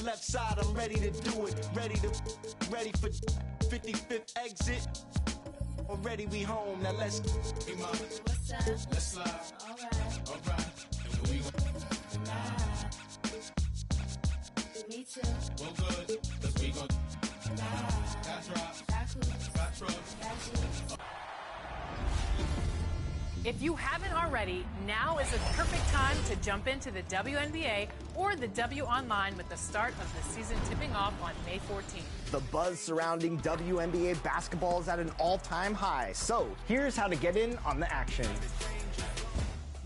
left side, I'm ready to do it. Ready for 55th exit. Already we home, now let's Hey mama, What's up? let's slide. Alright. And we Me too. well good, cause we gon' got drops, Got cookies. got trucks. Got you. If you haven't already, now is the perfect time to jump into the WNBA or the W Online with the start of the season tipping off on May 14th. The buzz surrounding WNBA basketball is at an all-time high, so here's how to get in on the action.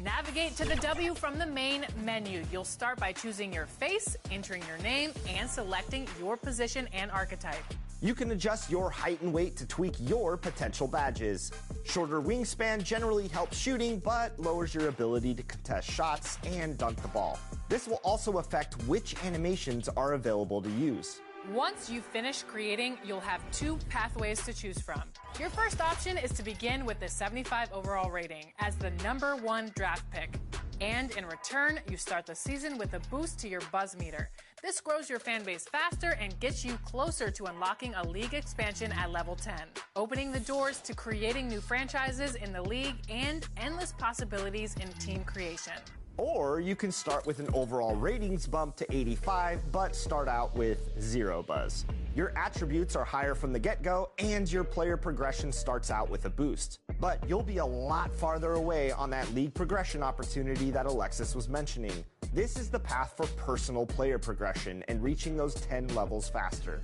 Navigate to the W from the main menu. You'll start by choosing your face, entering your name, and selecting your position and archetype. You can adjust your height and weight to tweak your potential badges. Shorter wingspan generally helps shooting, but lowers your ability to contest shots and dunk the ball. This will also affect which animations are available to use. Once you've finished creating, you'll have 2 pathways to choose from. Your first option is to begin with the 75 overall rating as the #1 draft pick. And in return, you start the season with a boost to your buzz meter. This grows your fan base faster and gets you closer to unlocking a league expansion at level 10, opening the doors to creating new franchises in the league and endless possibilities in team creation. Or you can start with an overall ratings bump to 85, but start out with 0 buzz. Your attributes are higher from the get-go, and your player progression starts out with a boost. But you'll be a lot farther away on that league progression opportunity that Alexis was mentioning. This is the path for personal player progression and reaching those 10 levels faster.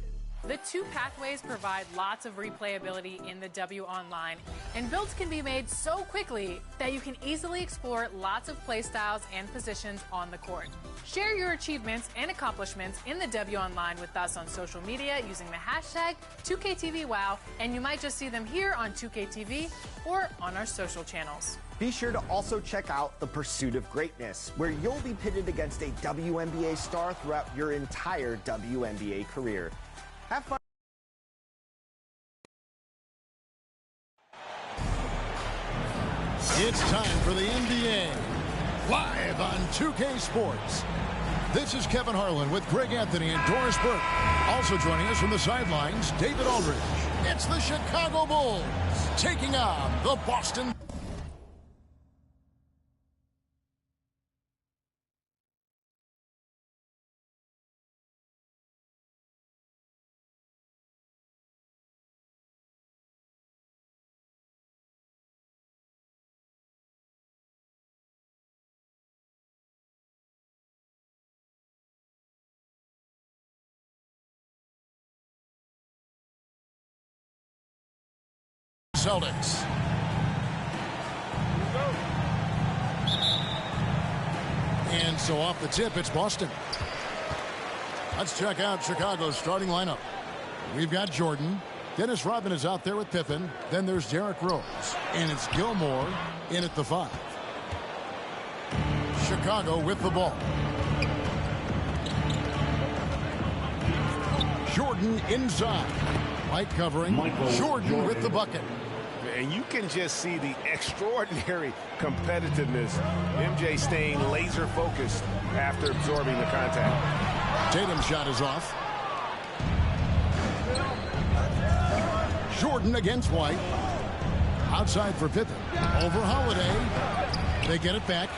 The 2 pathways provide lots of replayability in the W Online, and builds can be made so quickly that you can easily explore lots of playstyles and positions on the court. Share your achievements and accomplishments in the W Online with us on social media using the hashtag 2KTVWow, and you might just see them here on 2KTV or on our social channels. Be sure to also check out The Pursuit of Greatness, where you'll be pitted against a WNBA star throughout your entire WNBA career. Have fun. It's time for the NBA, live on 2K Sports. This is Kevin Harlan with Greg Anthony and Doris Burke. Also joining us from the sidelines, David Aldridge. It's the Chicago Bulls taking on the Boston. Celtics. And so off the tip, it's Boston. Let's check out Chicago's starting lineup. We've got Jordan. Dennis Rodman is out there with Pippen. Then there's Derrick Rose. And it's Gilmore in at the 5. Chicago with the ball. Jordan inside. White covering. Jordan with the bucket. And you can just see the extraordinary competitiveness. MJ staying laser focused after absorbing the contact. Tatum's shot is off. Jordan against White. Outside for Pippen. Over Holiday. They get it back.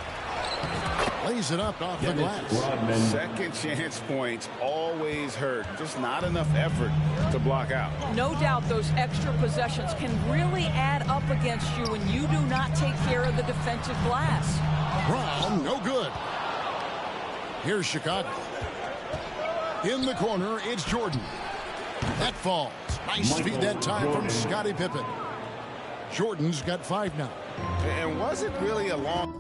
Lays it up off the glass. Second chance points always hurt. Just not enough effort to block out. No doubt those extra possessions can really add up against you when you do not take care of the defensive glass. Brown, no good. Here's Chicago. In the corner, it's Jordan. That falls. Nice feed that time from Scottie Pippen. Jordan's got 5 now. And was it really a long...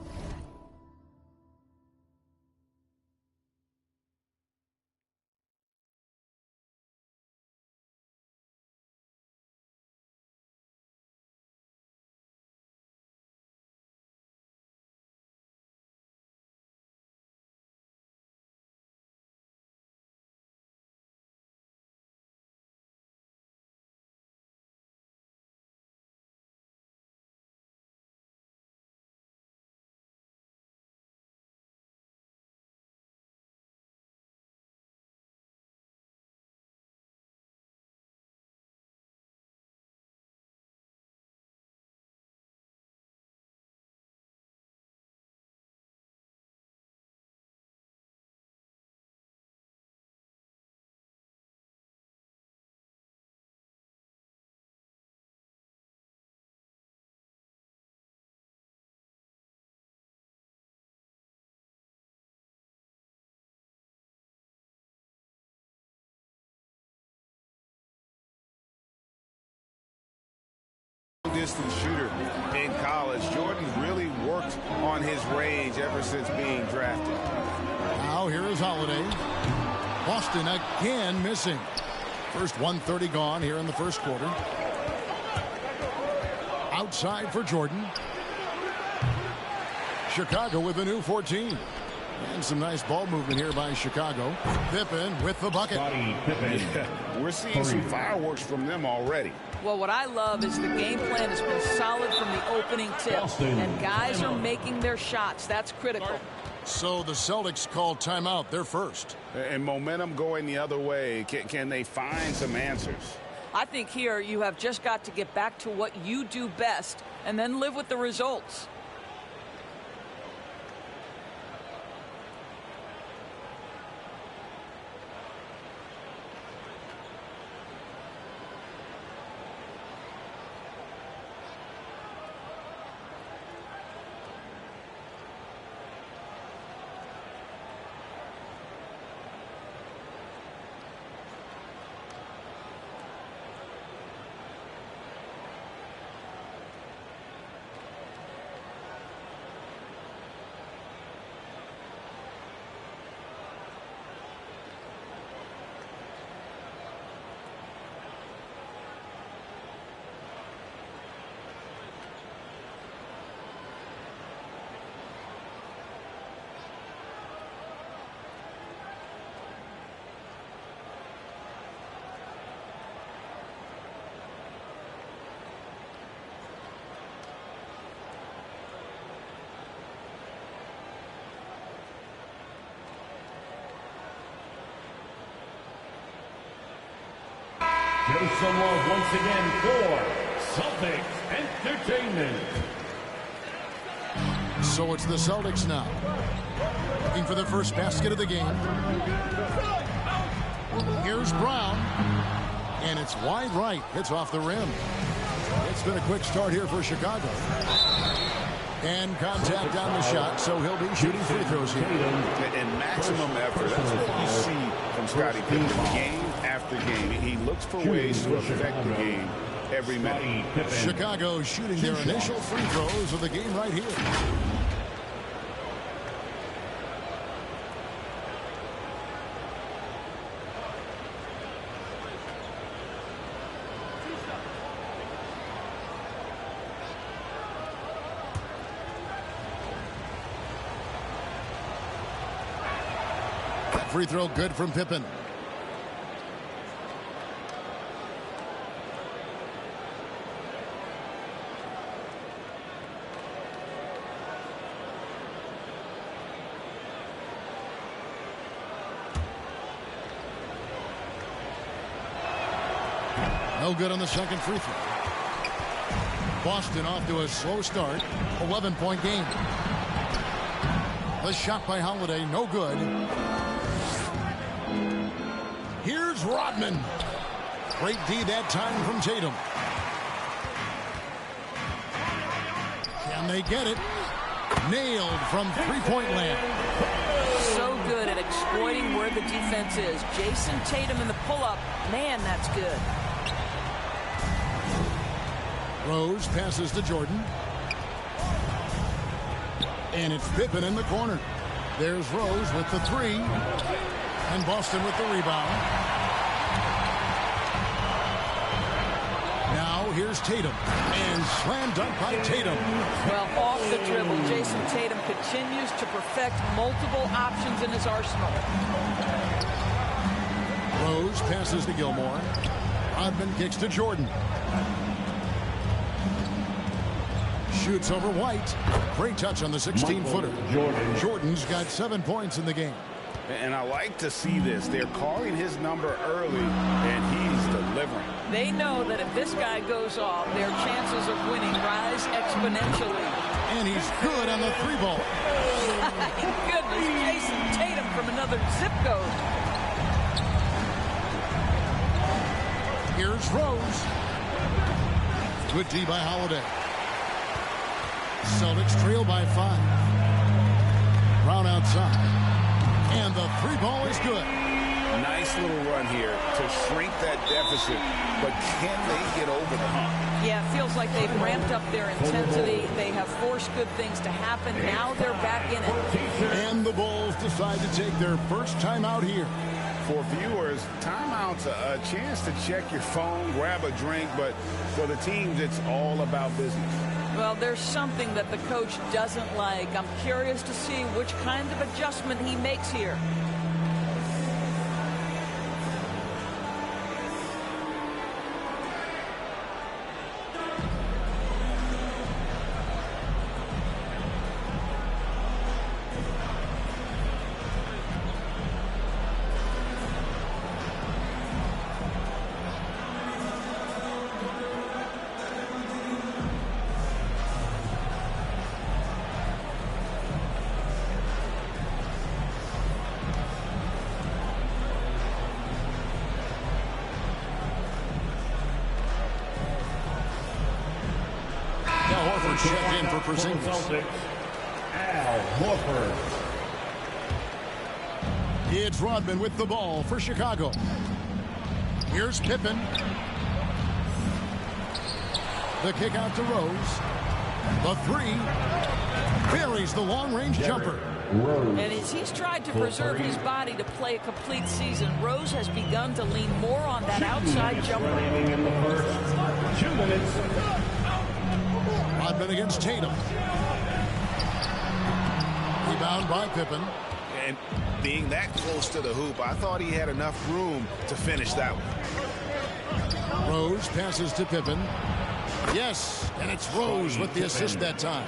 consistent shooter in college. Jordan really worked on his range ever since being drafted. Now here is Holiday. Boston again missing. First 1:30 gone here in the first quarter. Outside for Jordan. Chicago with a new 14. And some nice ball movement here by Chicago. Pippen with the bucket. We're seeing some fireworks from them already. Well, what I love is the game plan has been solid from the opening tip. And guys are making their shots. That's critical. So the Celtics call timeout. They're first. And momentum going the other way. Can they find some answers? I think here you have just got to get back to what you do best and then live with the results. Show some love once again for Celtics Entertainment. So it's the Celtics now. Looking for their first basket of the game. Here's Brown. And it's wide right. It's off the rim. It's been a quick start here for Chicago. And contact on the shot, so he'll be shooting free throws here. And maximum effort. That's what you see from Scottie Pippen game after game. He looks for ways to affect the game every minute. Chicago shooting their initial free throws of the game right here. Free throw good from Pippen. No good on the second free throw. Boston off to a slow start. 11-point game. The shot by Holiday, no good. Here's Rodman. Great D that time from Tatum. Can they get it? Nailed from three-point land. So good at exploiting where the defense is. Jason Tatum in the pull-up. Man, that's good. Rose passes to Jordan. And it's Pippen in the corner. There's Rose with the three. And Boston with the rebound. Now here's Tatum. And slam dunk by Tatum. Well, off the dribble, Jason Tatum continues to perfect multiple options in his arsenal. Rose passes to Gilmore. Rodman kicks to Jordan. Shoots over White. Great touch on the 16-footer. Jordan's got 7 points in the game. And I like to see this. They're calling his number early, and he's delivering. They know that if this guy goes off, their chances of winning rise exponentially. And he's good on the three ball. My goodness, Jason Tatum from another zip code. Here's Rose. Good D by Holiday. Celtics trail by 5. Brown outside. And the three ball is good. Nice little run here to shrink that deficit, but can they get over the hump? Yeah, it feels like they've ramped up their intensity. They have forced good things to happen. Now they're back in it. And the Bulls decide to take their first timeout here. For viewers, timeout's a chance to check your phone, grab a drink, but for the teams, it's all about business. Well, there's something that the coach doesn't like. I'm curious to see which kind of adjustment he makes here. Checked in for Porzingis. Celtics, Al Horford. It's Rodman with the ball for Chicago. Here's Pippen. The kick out to Rose. The three. Buries the long-range jumper. And as he's tried to preserve his body to play a complete season, Rose has begun to lean more on that outside jumper. In the first 2 minutes. Rodman against Tatum. Rebound by Pippen. And being that close to the hoop, I thought he had enough room to finish that one. Rose passes to Pippen. Yes, and it's Rose with the assist that time.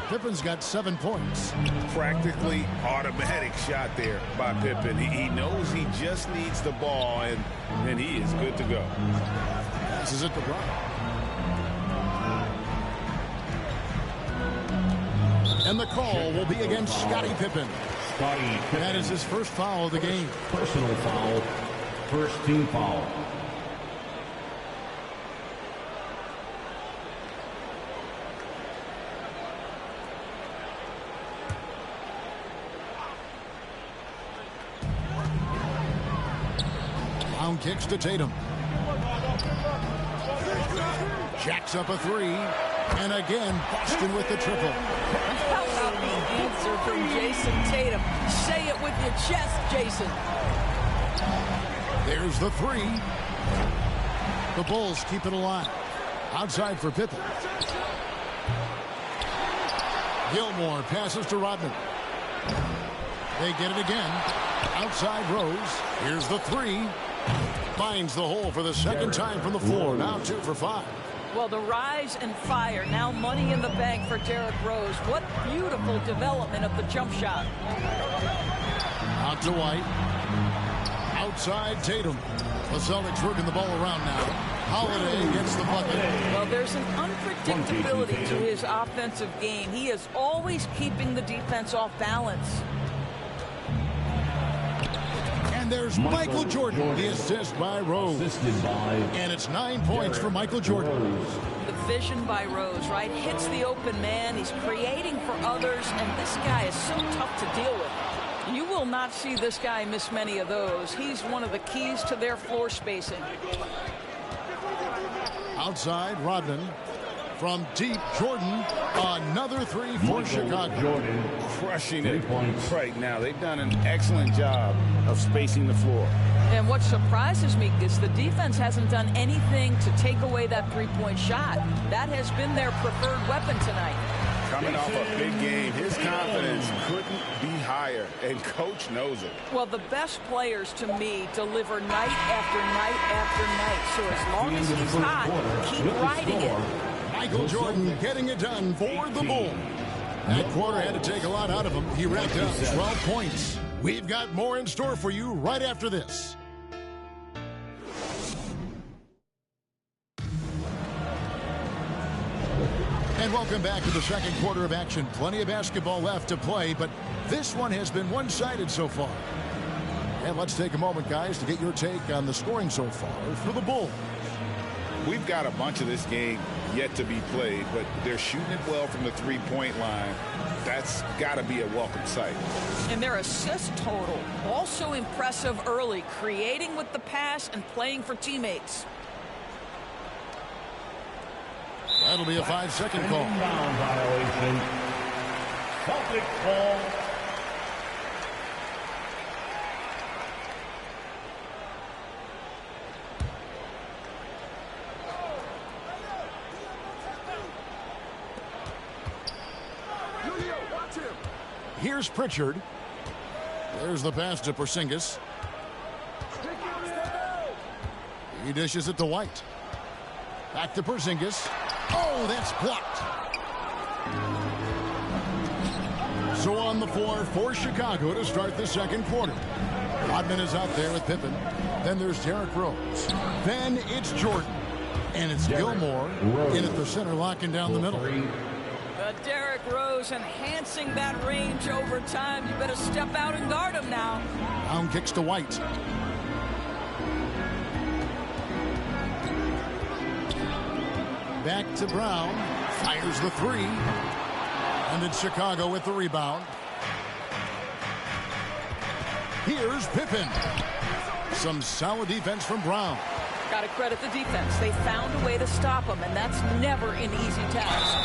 Pippen's got 7 points. Practically automatic shot there by Pippen. He knows he just needs the ball, and he is good to go. This is it to Bryant. And the call will be against Scottie Pippen. That is his first foul of the game. Personal foul. First team foul. Down kicks to Tatum. Jacks up a three. And again, Boston with the triple. How about the answer from Jason Tatum? Say it with your chest, Jason. There's the three. The Bulls keep it alive. Outside for Pippen. Gilmore passes to Rodman. They get it again. Outside Rose. Here's the three. Finds the hole for the second time from the floor. Now 2 for 5. Well, the rise and fire, now money in the bank for Derrick Rose. What beautiful development of the jump shot. Out to White. Outside Tatum. The Celtics working the ball around now. Holiday gets the bucket. Well, there's an unpredictability to his offensive game. He is always keeping the defense off balance. And there's Michael Jordan, the assist by Rose. And it's 9 points for Michael Jordan. The vision by Rose, right? Hits the open man. He's creating for others, and this guy is so tough to deal with. You will not see this guy miss many of those. He's one of the keys to their floor spacing. Outside, Rodman. From deep, Jordan. Another three for Chicago. Jordan Crushing it right now. They've done an excellent job of spacing the floor. And what surprises me is the defense hasn't done anything to take away that three-point shot. That has been their preferred weapon tonight. Coming off a big game, his confidence couldn't be higher, and coach knows it. Well, the best players to me deliver night after night after night. So as long as he's hot, keep riding it. Michael Jordan getting it done for the Bulls. That quarter had to take a lot out of him. He racked up 12 points. We've got more in store for you right after this. And welcome back to the second quarter of action. Plenty of basketball left to play, but this one has been one-sided so far. And let's take a moment, guys, to get your take on the scoring so far for the Bulls. We've got a bunch of this game yet to be played, but they're shooting it well from the three-point line. That's got to be a welcome sight. And their assist total, also impressive early, creating with the pass and playing for teammates. That'll be a 5-second call. Inbound violation. Celtics ball. Here's Pritchard. There's the pass to Porzingis. He dishes it to White. Back to Porzingis. Oh, that's blocked. So on the floor for Chicago to start the second quarter. Rodman is out there with Pippen. Then there's Derrick Rose. Then it's Jordan. And it's Gilmore in at the center, locking down the middle. Derrick Rose enhancing that range over time. You better step out and guard him now. Brown kicks to White. Back to Brown. Fires the three. And it's Chicago with the rebound. Here's Pippen. Some solid defense from Brown. Got to credit the defense. They found a way to stop him, and that's never an easy task.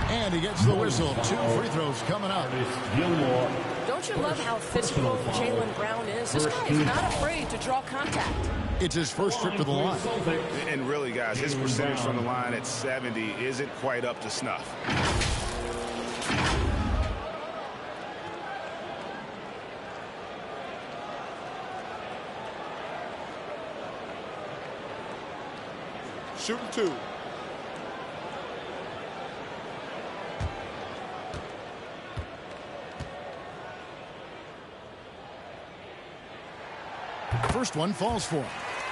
And he gets the whistle. 2 free throws coming up. Don't you love how physical Jaylen Brown is? This guy is not afraid to draw contact. It's his first trip to the line. And really, guys, his percentage from the line at 70 isn't quite up to snuff. Shooting 2. First one falls for him.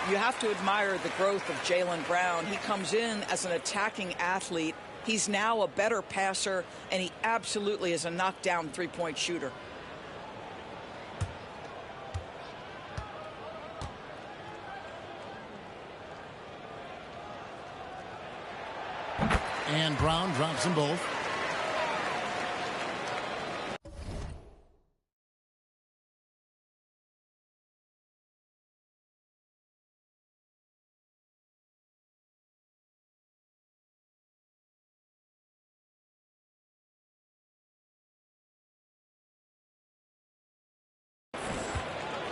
You have to admire the growth of Jaylen Brown. He comes in as an attacking athlete. He's now a better passer, and he absolutely is a knockdown three-point shooter. And Brown drops them both.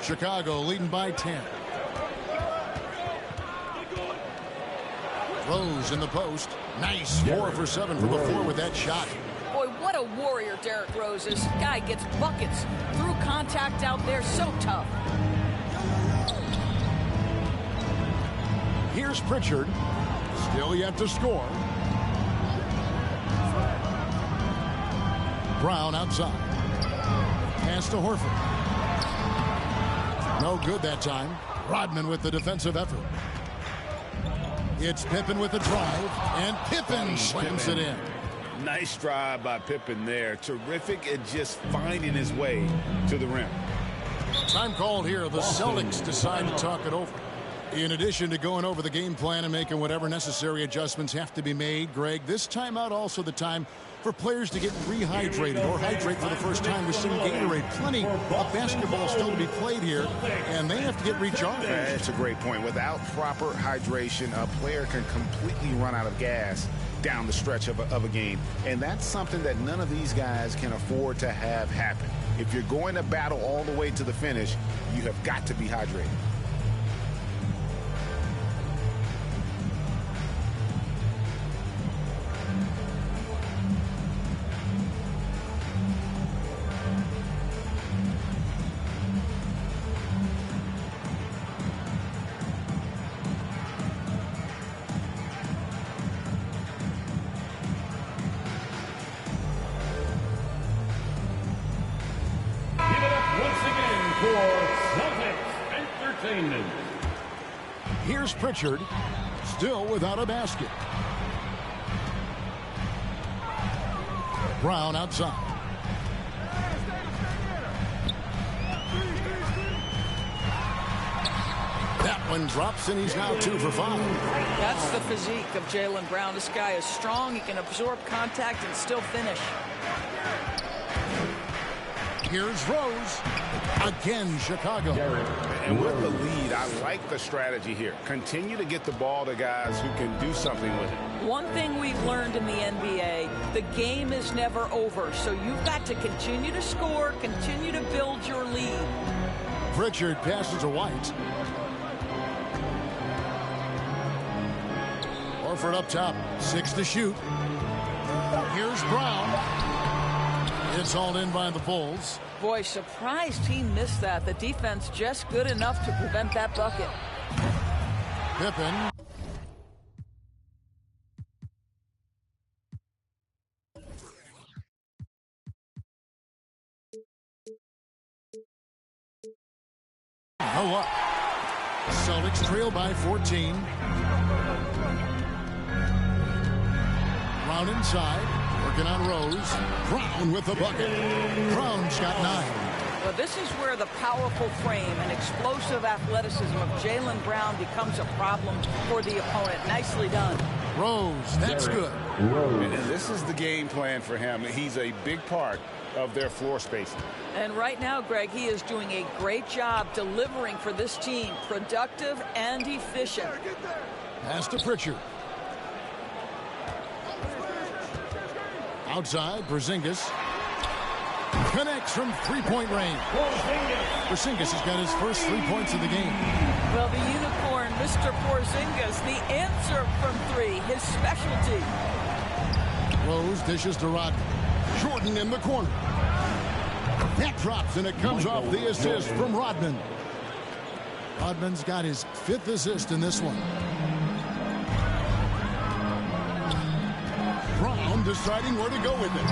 Chicago leading by 10. Rose in the post. Nice. 4 for 7 from the floor with that shot. Boy, what a warrior Derrick Rose is. Guy gets buckets through contact out there. So tough. Here's Pritchard. Still yet to score. Brown outside. Pass to Horford. No good that time. Rodman with the defensive effort. It's Pippen with the drive, and Pippen slams it in. Nice drive by Pippen there. Terrific at just finding his way to the rim. Time called here. The Celtics decide to talk it over. In addition to going over the game plan and making whatever necessary adjustments have to be made, Greg, this timeout also the time for players to get rehydrated or hydrate for the first time with some Gatorade. Plenty of basketball still to be played here, and they have to get recharged. That's a great point. Without proper hydration, a player can completely run out of gas down the stretch of a game, and that's something that none of these guys can afford to have happen. If you're going to battle all the way to the finish, you have got to be hydrated. Here's Pritchard, still without a basket. Brown outside. That one drops, and he's now 2 for 5. That's the physique of Jaylen Brown. This guy is strong. He can absorb contact and still finish. Here's Rose. Again, Chicago. And with the lead, I like the strategy here. Continue to get the ball to guys who can do something with it. One thing we've learned in the NBA, the game is never over. So you've got to continue to score, continue to build your lead. Pritchard passes to White. Horford up top. 6 to shoot. Here's Brown. It's hauled in by the Bulls. Boy, surprised he missed that. The defense just good enough to prevent that bucket. Pippen. No up. Celtics trail by 14. Brown inside. Working on Rose. Brown with the bucket. Brown's got 9. Well, this is where the powerful frame and explosive athleticism of Jaylen Brown becomes a problem for the opponent. Nicely done. Rose, that's good. And this is the game plan for him. He's a big part of their floor spacing. And right now, Greg, he is doing a great job delivering for this team. Productive and efficient. Pass to Pritchard. Outside, Porzingis. Connects from three-point range. Porzingis has got his first 3 points of the game. Well, the unicorn, Mr. Porzingis, the answer from 3, his specialty. Rose dishes to Rodman. Jordan in the corner. That drops, and it comes off the assist from Rodman. Rodman's got his 5th assist in this one. Brown deciding where to go with it.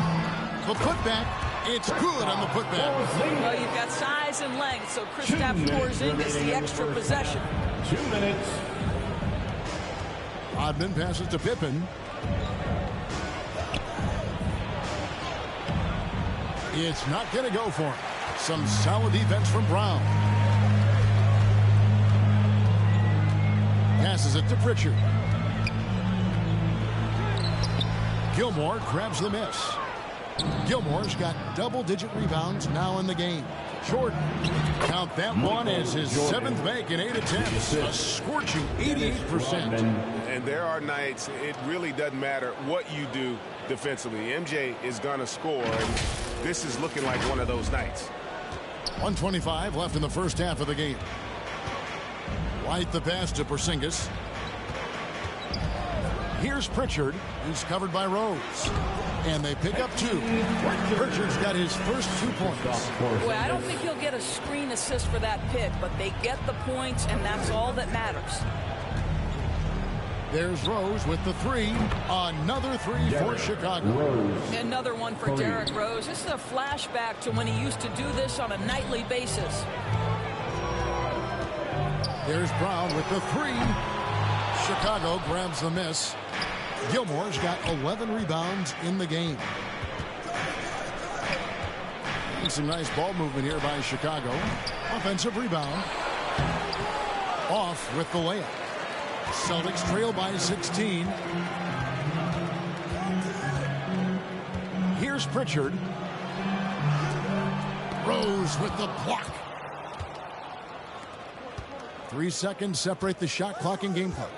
The putback, it's good on the putback. Well, you've got size and length, so Kristaps Porzingis the extra possession. 2 minutes. Rodman passes to Pippen. It's not going to go for him. Some solid defense from Brown. Passes it to Pritchard. Gilmore grabs the miss. Gilmore's got double-digit rebounds now in the game. Jordan, count that one as his 7th make in 8 attempts. A scorching 88%. And there are nights it really doesn't matter what you do defensively. MJ is going to score, and this is looking like one of those nights. 1:25 left in the first half of the game. White the pass to Porzingis. Here's Pritchard, who's covered by Rose. And they pick up 2. Pritchard's got his first 2 points. Well, I don't think he'll get a screen assist for that pick, but they get the points, and that's all that matters. There's Rose with the 3. Another 3 for Chicago. Another one for Derrick Rose. This is a flashback to when he used to do this on a nightly basis. There's Brown with the 3. Chicago grabs the miss. Gilmore's got 11 rebounds in the game. And some nice ball movement here by Chicago. Offensive rebound. Off with the layup. Celtics trail by 16. Here's Pritchard. Rose with the block. 3 seconds separate the shot clock and game clock.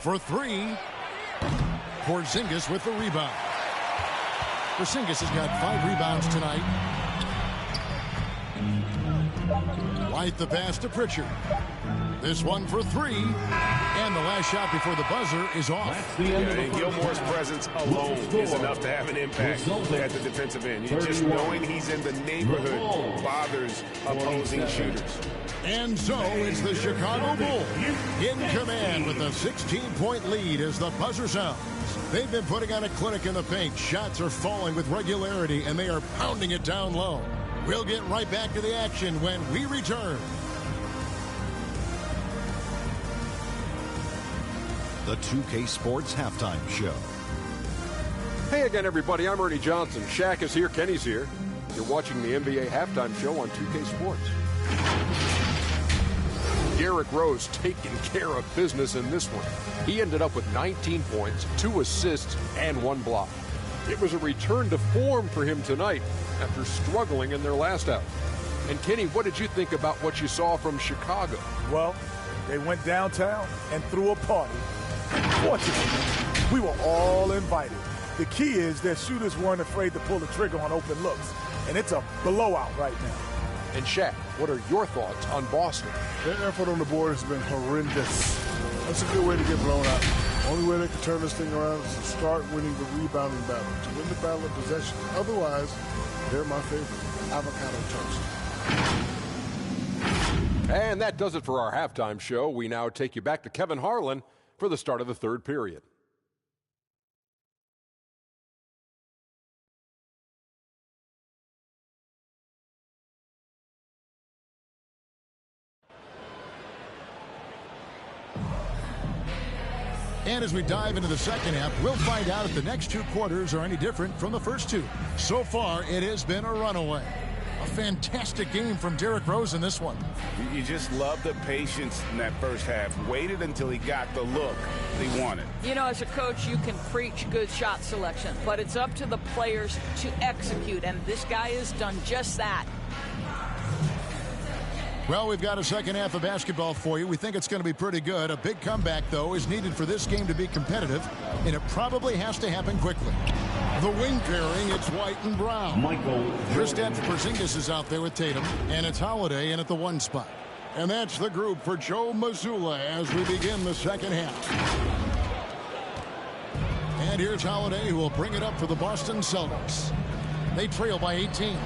For 3, Porzingis with the rebound. Porzingis has got 5 rebounds tonight. White the pass to Pritchard. This one for 3. And the last shot before the buzzer is off. And Gilmore's presence alone is enough to have an impact at the defensive end. Just knowing he's in the neighborhood bothers opposing shooters. And so it's the Chicago Bulls in command with a 16-point lead as the buzzer sounds. They've been putting on a clinic in the paint. Shots are falling with regularity, and they are pounding it down low. We'll get right back to the action when we return. The 2K Sports Halftime Show. Hey again, everybody. I'm Ernie Johnson. Shaq is here. Kenny's here. You're watching the NBA Halftime Show on 2K Sports. Derrick Rose taking care of business in this one. He ended up with 19 points, 2 assists, and 1 block. It was a return to form for him tonight after struggling in their last out. And Kenny, what did you think about what you saw from Chicago? Well, they went downtown and threw a party. Fortunately, we were all invited. The key is their shooters weren't afraid to pull the trigger on open looks, and it's a blowout right now. And Shaq, what are your thoughts on Boston? Their effort on the board has been horrendous. That's a good way to get blown out. Only way they can turn this thing around is to start winning the rebounding battle, to win the battle of possession. Otherwise, they're my favorite. Avocado toast. And that does it for our halftime show. We now take you back to Kevin Harlan for the start of the third period. And as we dive into the second half, we'll find out if the next 2 quarters are any different from the first 2. So far, it has been a runaway. A fantastic game from Derrick Rose in this one. You just love the patience in that first half. Waited until he got the look he wanted. You know, as a coach, you can preach good shot selection, but it's up to the players to execute, and this guy has done just that. Well, we've got a second half of basketball for you. We think it's going to be pretty good. A big comeback, though, is needed for this game to be competitive, and it probably has to happen quickly. The wing pairing, it's White and Brown. Kristaps Porzingis is out there with Tatum, and it's Holiday in at the 1 spot. And that's the group for Joe Mazzulla as we begin the second half. And here's Holiday, who will bring it up for the Boston Celtics. They trail by 18,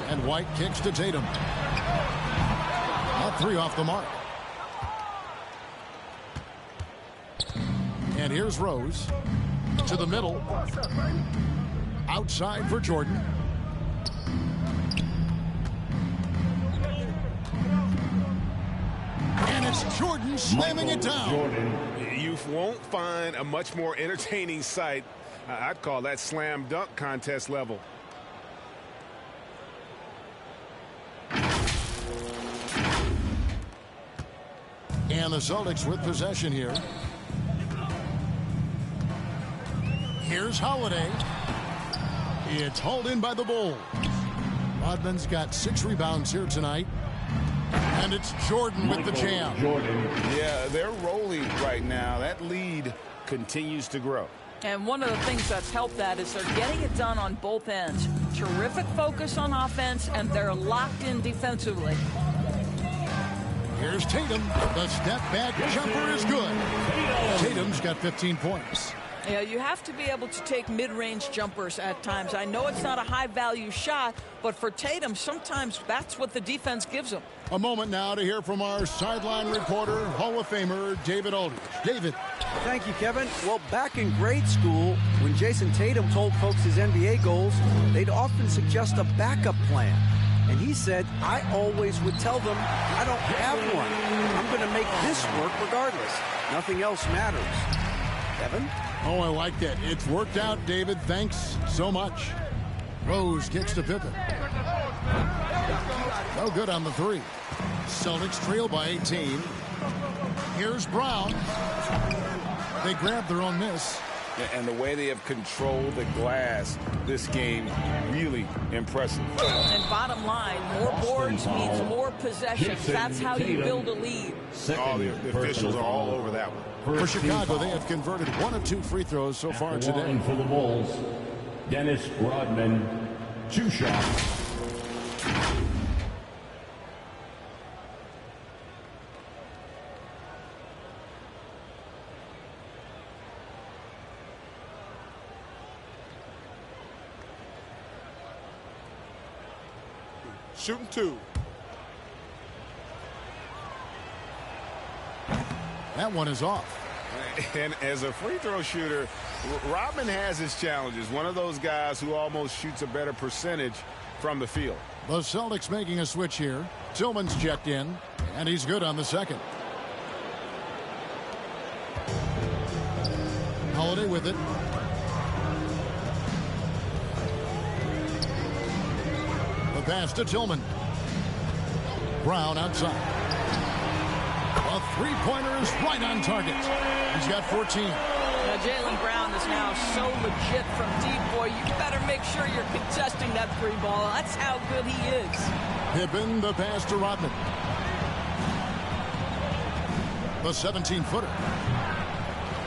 and White kicks to Tatum. 3 off the mark. And here's Rose to the middle. Outside for Jordan. And it's Jordan slamming it down. You won't find a much more entertaining sight. I'd call that slam dunk contest level. And the Celtics with possession here. Here's Holiday. It's hauled in by the Bulls. Rodman's got 6 rebounds here tonight. And it's Jordan with the jam. Yeah, they're rolling right now. That lead continues to grow. And one of the things that's helped that is they're getting it done on both ends. Terrific focus on offense, and they're locked in defensively. Here's Tatum. The step-back jumper is good. Tatum's got 15 points. Yeah, you have to be able to take mid-range jumpers at times. I know it's not a high-value shot, but for Tatum, sometimes that's what the defense gives him. A moment now to hear from our sideline reporter, Hall of Famer David Aldridge. David. Thank you, Kevin. Well, back in grade school, when Jason Tatum told folks his NBA goals, they'd often suggest a backup plan. And he said, I always would tell them, I don't have one. I'm going to make this work regardless. Nothing else matters. Kevin? Oh, I like that. It's worked out, David. Thanks so much. Rose kicks to Pippen. No good on the 3. Celtics trail by 18. Here's Brown. They grab their own miss. And the way they have controlled the glass this game, really impressive. And bottom line, more boards means more possessions. That's how you build a lead. All the officials are all over that one. For Chicago, they have converted 1 of 2 free throws so far today. For the Bulls, Dennis Rodman, 2 shots. Shooting 2. That one is off. And as a free throw shooter, Rodman has his challenges. One of those guys who almost shoots a better percentage from the field. The Celtics making a switch here. Tillman's checked in, and he's good on the second. Holiday with it. pass to Tillman. Brown outside. A three-pointer is right on target. He's got 14. Now, Jaylen Brown is now so legit from deep, boy. You better make sure you're contesting that three ball. That's how good he is. Pippen, the pass to Rodman. The 17-footer.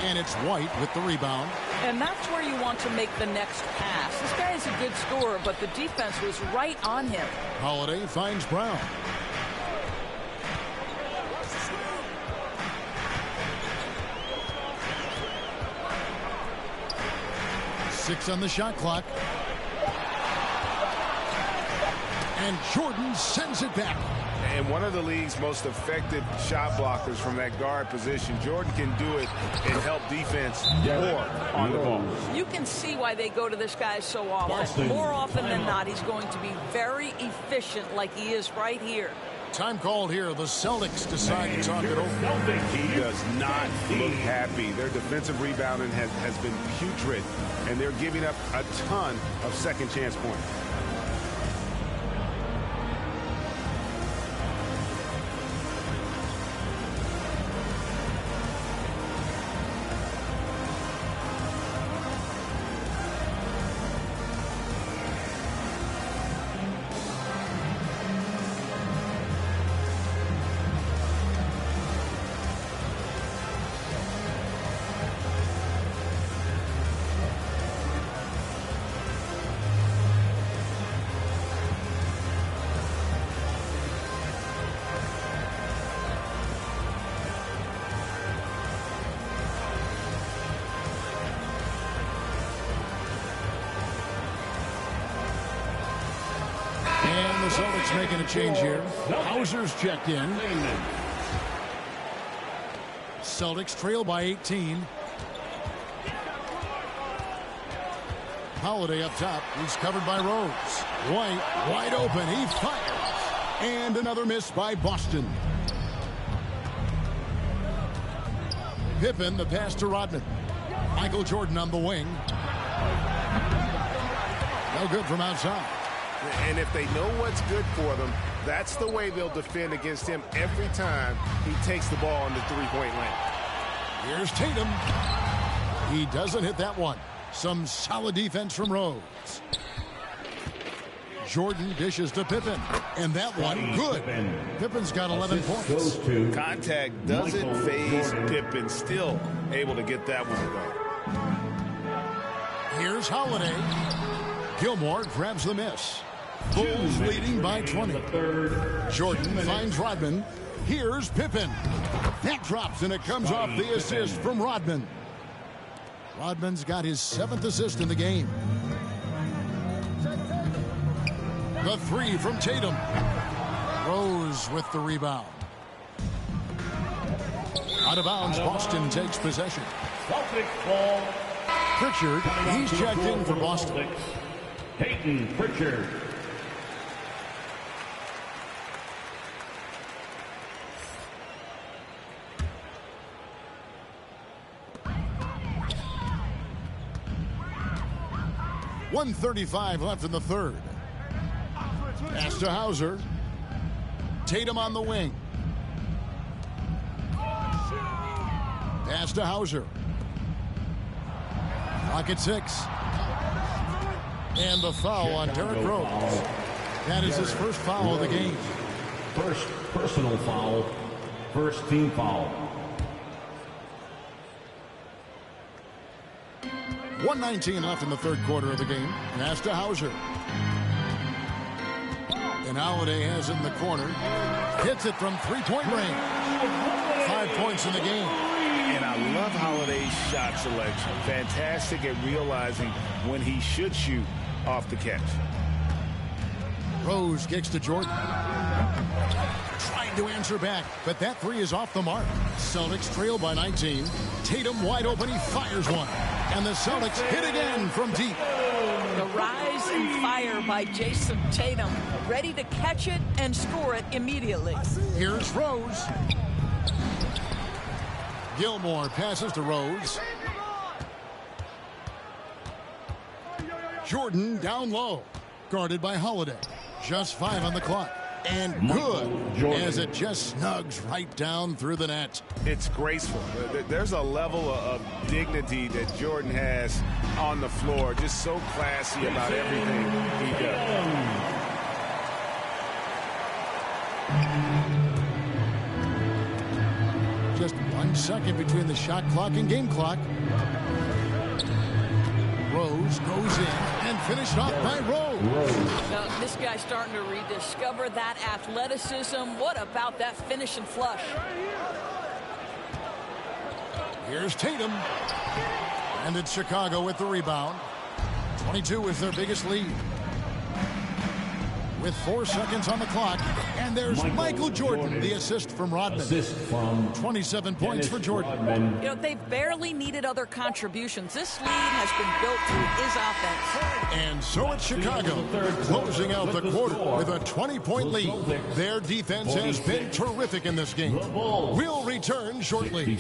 And it's White with the rebound. And that's where you want to make the next pass. This guy is a good scorer, but the defense was right on him. Holiday finds Brown. Six on the shot clock. And Jordan sends it back. And one of the league's most effective shot blockers from that guard position. Jordan can do it and help defense more on the ball. You can see why they go to this guy so often. More often than not, he's going to be very efficient like he is right here. Time called here. The Celtics decide to talk it over. He does not look happy. Their defensive rebounding has been putrid, and they're giving up a ton of second chance points. The Celtics making a change here. Hauser's checked in. Celtics trail by 18. Holiday up top. He's covered by Rose. White wide open. He fires. And another miss by Boston. Pippen, the pass to Rodman. Michael Jordan on the wing. No good from outside. And if they know what's good for them, that's the way they'll defend against him every time he takes the ball in the three-point lane. Here's Tatum. He doesn't hit that one. Some solid defense from Rose. Jordan dishes to Pippen. And that one, good. Pippen's got 11 points. Contact doesn't phase Pippen. Still able to get that one to go. Here's Holiday. Gilmore grabs the miss. Bulls leading by 20. Jordan finds Rodman. Here's Pippen. That drops, and it comes off the assist from Rodman. Rodman's got his 7th assist in the game. The three from Tatum. Rose with the rebound. Out of bounds, Boston takes possession. Pritchard, he's checked in for Boston. Peyton Pritchard. .135 left in the third. Pass to Hauser. Tatum on the wing. Pass to Hauser. Clock at 6. And the foul on Derrick Rose. That is his first foul of the game. First personal foul. First team foul. 1:19 left in the third quarter of the game. Pass to Hauser. And Holiday has it in the corner. Hits it from three-point range. 5 points in the game. And I love Holiday's shot selection. Fantastic at realizing when he should shoot off the catch. Rose kicks to Jordan. Trying to answer back, but that three is off the mark. Celtics trail by 19. Tatum wide open. He fires one. And the Celtics hit again from deep. The rise and fire by Jason Tatum. Ready to catch it and score it immediately. Here's Rose. Gilmore passes to Rose. Jordan down low. Guarded by Holiday. Just 5 on the clock. And good, as it just snugs right down through the net. It's graceful. There's a level of dignity that Jordan has on the floor. Just so classy about everything he does. Just 1 second between the shot clock and game clock. Rose goes in and finished off by Rose. Now, this guy's starting to rediscover that athleticism. What about that finishing flush? Here's Tatum. And it's Chicago with the rebound. 22 is their biggest lead. With 4 seconds on the clock. And there's Michael Jordan, the assist from Rodman. 27 points for Jordan. You know, they've barely needed other contributions. This lead has been built through his offense. And so it's Chicago closing out the quarter with a 20-point lead. Their defense has been terrific in this game. We'll return shortly.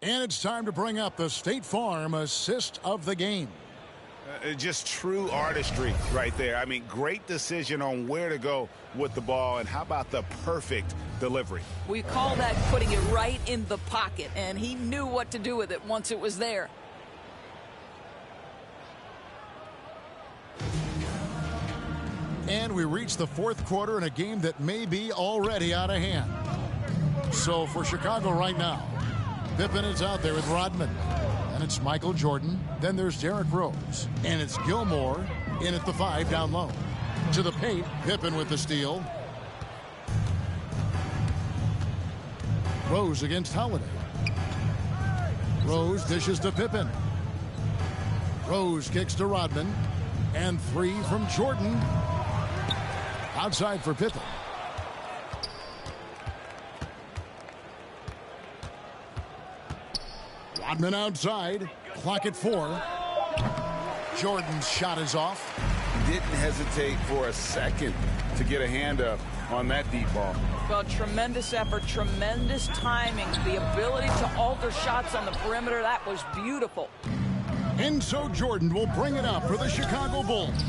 And it's time to bring up the State Farm assist of the game. Just true artistry right there. I mean, great decision on where to go with the ball, and how about the perfect delivery? We call that putting it right in the pocket, and he knew what to do with it once it was there. And we reach the fourth quarter in a game that may be already out of hand. So for Chicago right now, Pippen is out there with Rodman. And it's Michael Jordan. Then there's Derrick Rose. And it's Gilmore in at the 5 down low. To the paint, Pippen with the steal. Rose against Holiday. Rose dishes to Pippen. Rose kicks to Rodman. And 3 from Jordan. Outside for Pippen. Rodman outside. Clock at 4. Jordan's shot is off. Didn't hesitate for a second to get a hand up on that deep ball. Well, tremendous effort, tremendous timing, the ability to alter shots on the perimeter. That was beautiful. And so Jordan will bring it up for the Chicago Bulls.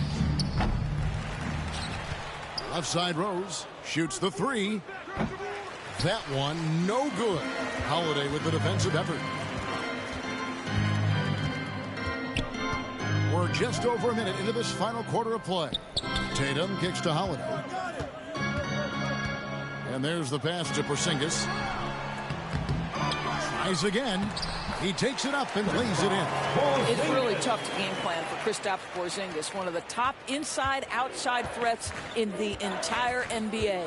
Left side Rose shoots the 3. That one no good. Holiday with the defensive effort. We're just over a minute into this final quarter of play. Tatum kicks to Holiday. And there's the pass to Porzingis. Tries again. He takes it up and lays it in. It's really tough to game plan for Kristaps Porzingis, one of the top inside-outside threats in the entire NBA.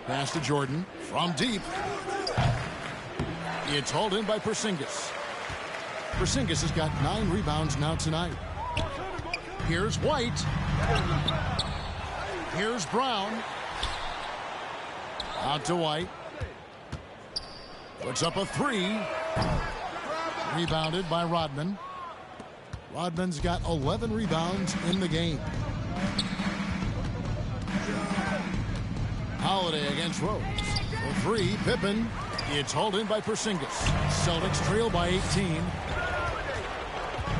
Pass to Jordan from deep. It's hauled in by Porzingis. Porzingis has got 9 rebounds now tonight. Here's White. Here's Brown. Out to White. Puts up a 3. Rebounded by Rodman. Rodman's got 11 rebounds in the game. Holiday against Rose. For 3, Pippen. It's hauled in by Porzingis. Celtics trail by 18.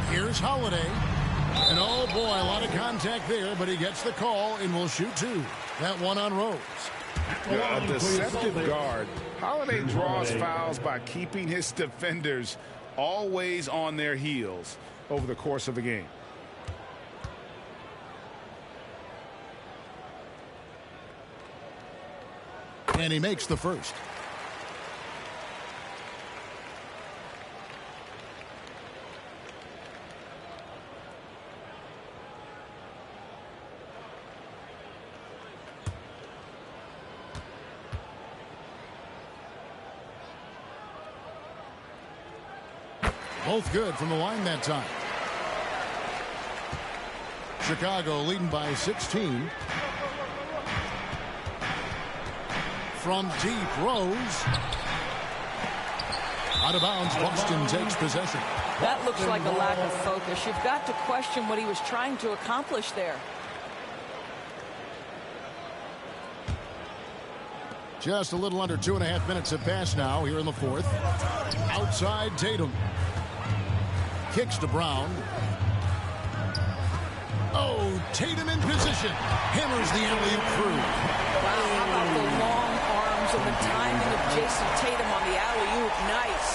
Here's Holiday. And oh boy, a lot of contact there, but he gets the call and will shoot 2. That one on Rose. A deceptive guard. Holiday draws fouls by keeping his defenders always on their heels over the course of the game. And he makes the first. Both good from the line that time. Chicago leading by 16. From deep, Rose. Out of bounds, Boston takes possession. That looks like a lack of focus. You've got to question what he was trying to accomplish there. Just a little under 2.5 minutes have passed now here in the fourth. Outside Tatum. Kicks to Brown. Oh, Tatum in position. Hammers the alley-oop through. Wow, how about the long arms and the timing of Jason Tatum on the alley-oop. Nice.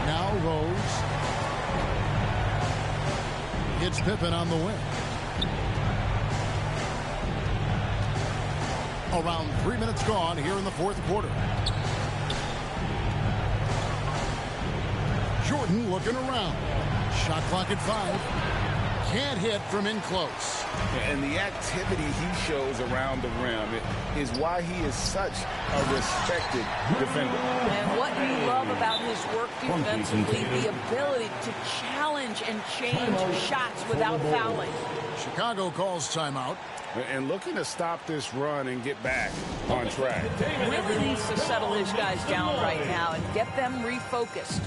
Now Rose. Gets Pippen on the wing. Around 3 minutes gone here in the fourth quarter. Jordan looking around. Shot clock at 5. Can't hit from in close. And the activity he shows around the rim is why he is such a respected defender. And what you love about his work defensively, the ability to challenge and change shots without fouling. Chicago calls timeout. And looking to stop this run and get back on track. Really needs to settle his guys down right now and get them refocused.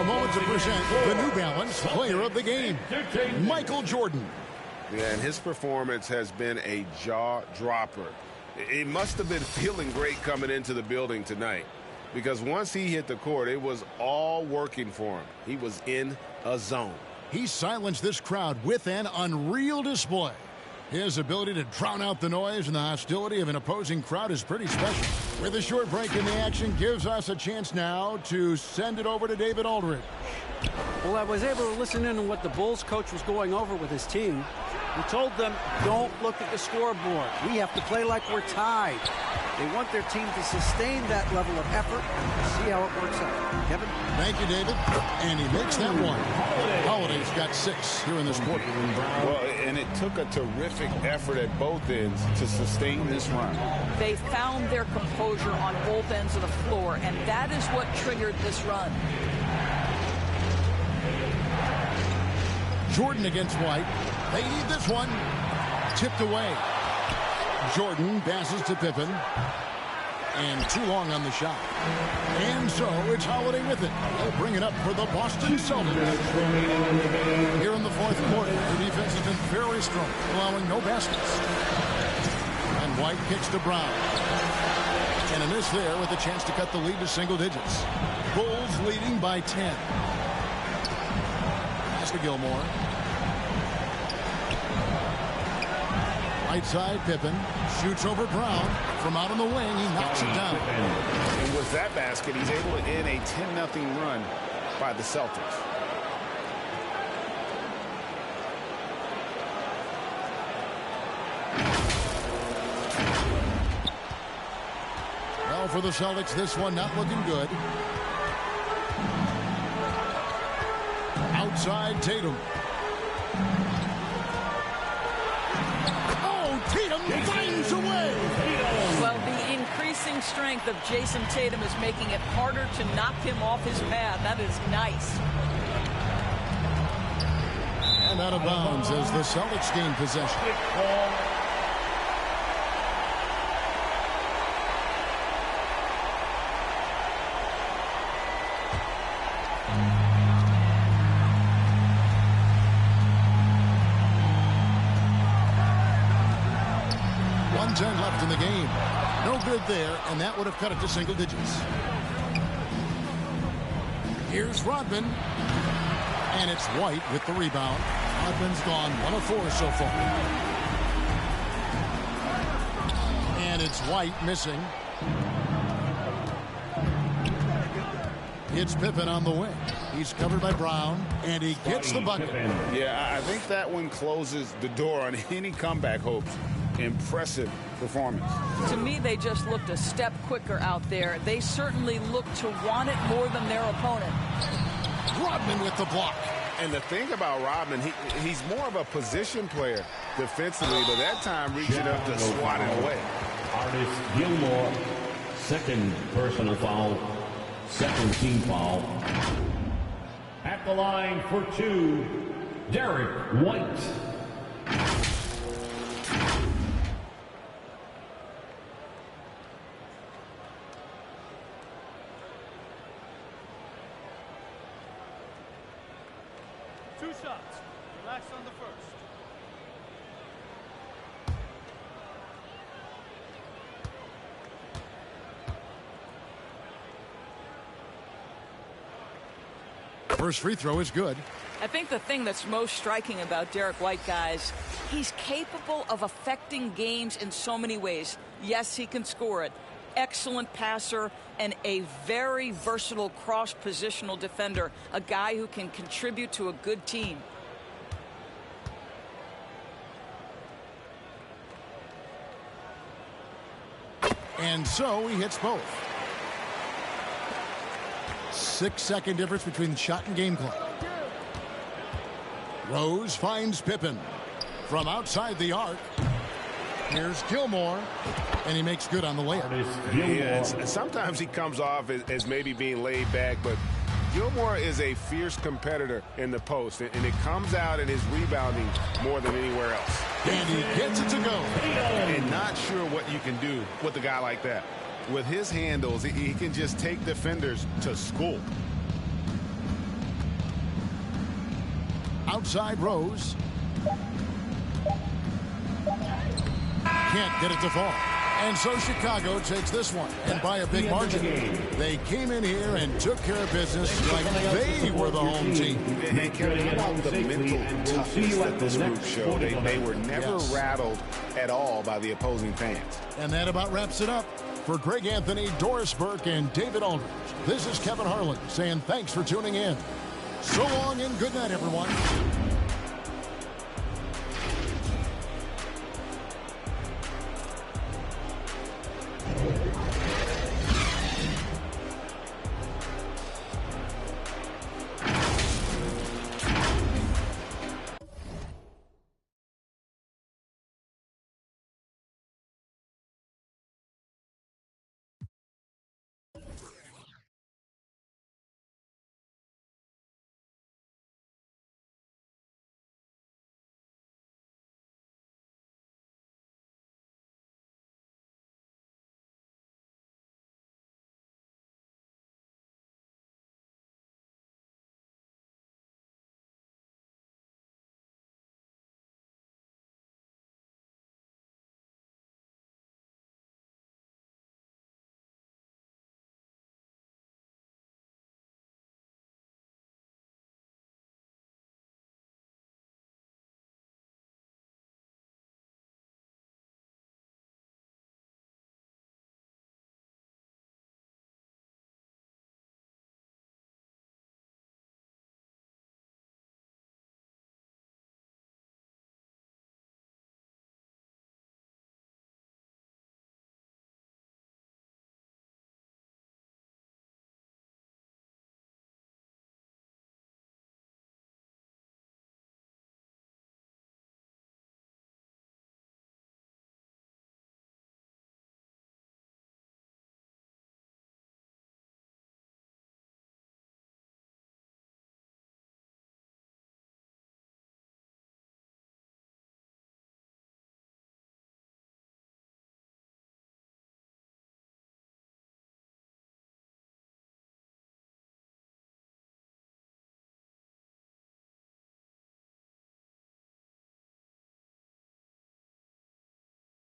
A moment to present the New Balance Player of the Game, Michael Jordan. Yeah, and his performance has been a jaw-dropper. He must have been feeling great coming into the building tonight, because once he hit the court, it was all working for him. He was in a zone. He silenced this crowd with an unreal display. His ability to drown out the noise and the hostility of an opposing crowd is pretty special. With a short break in the action, gives us a chance now to send it over to David Aldridge. Well, I was able to listen in on what the Bulls coach was going over with his team. He told them, don't look at the scoreboard. We have to play like we're tied. They want their team to sustain that level of effort and see how it works out. Kevin? Thank you, David. And he makes that one. Holiday's got 6 here in this quarter. Well, and it took a terrific effort at both ends to sustain this run. They found their composure on both ends of the floor, and that is what triggered this run. Jordan against White. They need this one. Tipped away. Jordan passes to Pippen. And too long on the shot. And so it's Holiday with it. They'll bring it up for the Boston Celtics. Here in the fourth quarter, the defense has been very strong, allowing no baskets. And White kicks to Brown. And a miss there with a chance to cut the lead to single digits. Bulls leading by 10. Pass to Gilmore. Right side, Pippen shoots over Brown. From out on the wing, he knocks it down. And with that basket, he's able to end a 10-0 run by the Celtics. Well, for the Celtics, this one not looking good. Outside, Tatum. Tatum finds a way. Well, the increasing strength of Jason Tatum is making it harder to knock him off his pad. That is nice. And out of bounds as the Celtics gain possession. Left in the game. No good there, and that would have cut it to single digits. Here's Rodman. And it's White with the rebound. Rodman's gone 1 of 4 so far. And it's White missing. It's Pippen on the wing. He's covered by Brown, and he gets the bucket. Yeah, I think that one closes the door on any comeback hopes. Impressive performance. To me, they just looked a step quicker out there. They certainly looked to want it more than their opponent. Rodman with the block. And the thing about Rodman, he's more of a position player defensively, but that time reaching up to swat it away. Artist Gilmore, second personal foul, second team foul. At the line for 2, Derek White. Shots. Relax on the first. First free throw is good. I think the thing that's most striking about Derek White, guys, he's capable of affecting games in so many ways. Yes, he can score it. Excellent passer and a very versatile cross-positional defender, a guy who can contribute to a good team. And so he hits both. 6-second difference between shot and game clock. Rose finds Pippen from outside the arc. Here's Gilmore, and he makes good on the layup. Yeah, sometimes he comes off as maybe being laid back, but Gilmore is a fierce competitor in the post, and it comes out in his rebounding more than anywhere else. And he gets it to go. And not sure what you can do with a guy like that. With his handles, he can just take defenders to school. Outside Rose. Can't get it to fall. And so Chicago takes this one, and by a big margin. They came in here and took care of business like they were the home team. And Kevin, how about the mental toughness that this group showed? They were never rattled at all by the opposing fans. And that about wraps it up. For Greg Anthony, Doris Burke, and David Aldridge, this is Kevin Harlan saying thanks for tuning in. So long and good night, everyone.